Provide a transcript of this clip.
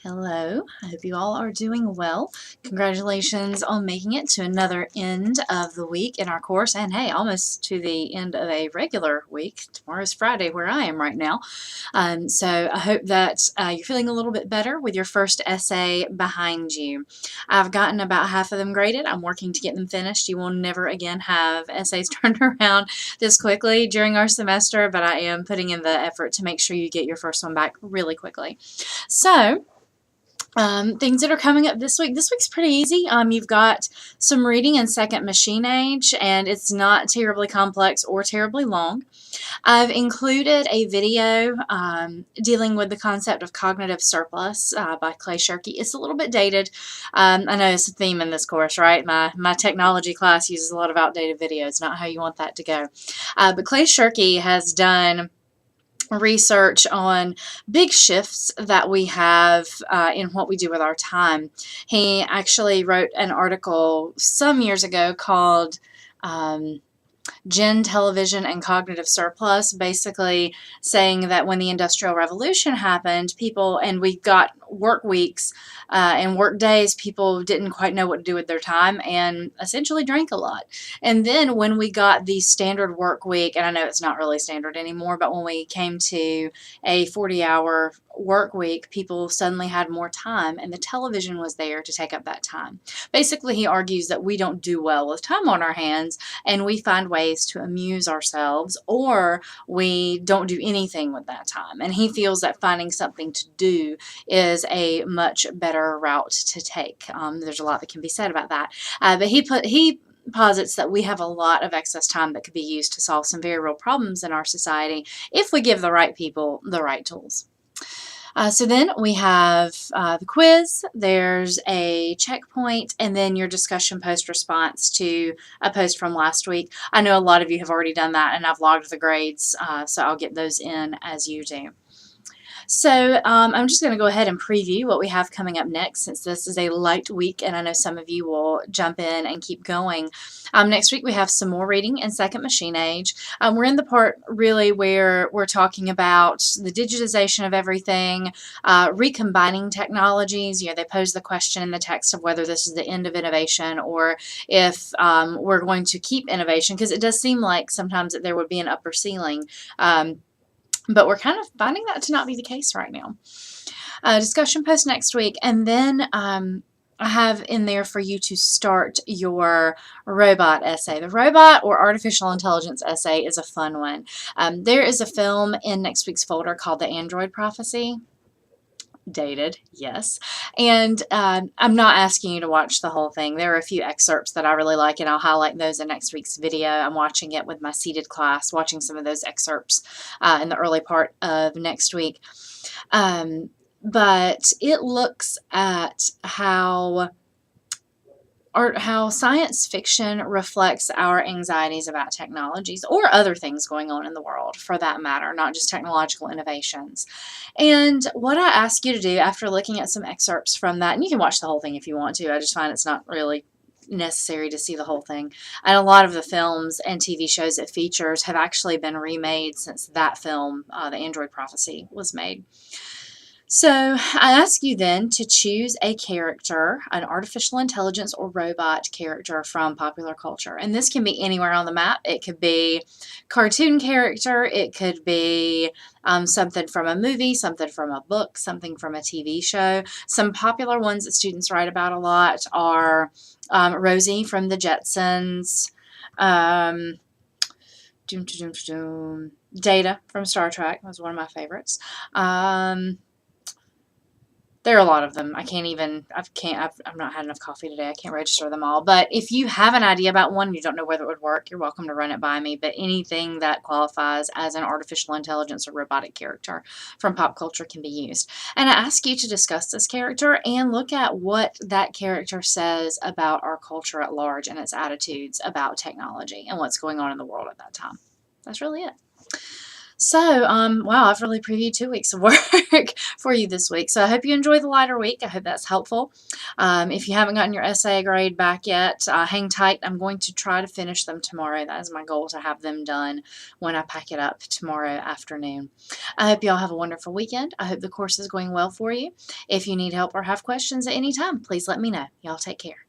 Hello, I hope you all are doing well. Congratulations on making it to another end of the week in our course, and hey, almost to the end of a regular week. Tomorrow's Friday where I am right now. So I hope that you're feeling a little bit better with your first essay behind you. I've gotten about half of them graded. I'm working to get them finished. You will never again have essays turned around this quickly during our semester, but I am putting in the effort to make sure you get your first one back really quickly. So, things that are coming up this week. This week's pretty easy. You've got some reading in Second Machine Age, and it's not terribly complex or terribly long. I've included a video dealing with the concept of cognitive surplus by Clay Shirky. It's a little bit dated. I know it's a theme in this course, right? My technology class uses a lot of outdated videos. Not how you want that to go. But Clay Shirky has done research on big shifts that we have in what we do with our time. He actually wrote an article some years ago called Gen Television and Cognitive Surplus, basically saying that when the Industrial Revolution happened, we got work weeks and work days, people didn't quite know what to do with their time and essentially drank a lot. And then when we got the standard work week, and I know it's not really standard anymore, but when we came to a 40-hour work week, people suddenly had more time, and the television was there to take up that time. Basically, he argues that we don't do well with time on our hands, and we find ways to amuse ourselves, or we don't do anything with that time. And he feels that finding something to do is a much better route to take. There's a lot that can be said about that. But he posits that we have a lot of excess time that could be used to solve some very real problems in our society if we give the right people the right tools. So then we have the quiz, there's a checkpoint, and then your discussion post response to a post from last week. I know a lot of you have already done that, and I've logged the grades, so I'll get those in as you do. So I'm just going to go ahead and preview what we have coming up next, since this is a light week and I know some of you will jump in and keep going. Next week we have some more reading in Second Machine Age. We're in the part really where we're talking about the digitization of everything, recombining technologies. They pose the question in the text of whether this is the end of innovation or if we're going to keep innovation, because it does seem like sometimes that there would be an upper ceiling. But we're kind of finding that to not be the case right now. Discussion post next week, and then I have in there for you to start your robot essay. The robot or artificial intelligence essay is a fun one. There is a film in next week's folder called The Android Prophecy. Dated, yes. And I'm not asking you to watch the whole thing. There are a few excerpts that I really like, and I'll highlight those in next week's video. I'm watching it with my seated class, watching some of those excerpts in the early part of next week. But it looks at how science fiction reflects our anxieties about technologies or other things going on in the world, for that matter, not just technological innovations. And what I ask you to do after looking at some excerpts from that, and you can watch the whole thing if you want to, I just find it's not really necessary to see the whole thing. And a lot of the films and TV shows it features have actually been remade since that film, The Android Prophecy, was made. So I ask you then to choose a character, an artificial intelligence or robot character from popular culture. And this can be anywhere on the map. It could be cartoon character. It could be something from a movie, something from a book, something from a TV show. Some popular ones that students write about a lot are Rosie from the Jetsons, Data from Star Trek was one of my favorites. There are a lot of them. I've not had enough coffee today. I can't register them all. But if you have an idea about one and you don't know whether it would work, you're welcome to run it by me. But anything that qualifies as an artificial intelligence or robotic character from pop culture can be used. And I ask you to discuss this character and look at what that character says about our culture at large and its attitudes about technology and what's going on in the world at that time. That's really it. So, wow, I've really previewed 2 weeks of work for you this week. So I hope you enjoy the lighter week. I hope that's helpful. If you haven't gotten your essay grade back yet, hang tight. I'm going to try to finish them tomorrow. That is my goal, to have them done when I pack it up tomorrow afternoon. I hope you all have a wonderful weekend. I hope the course is going well for you. If you need help or have questions at any time, please let me know. Y'all take care.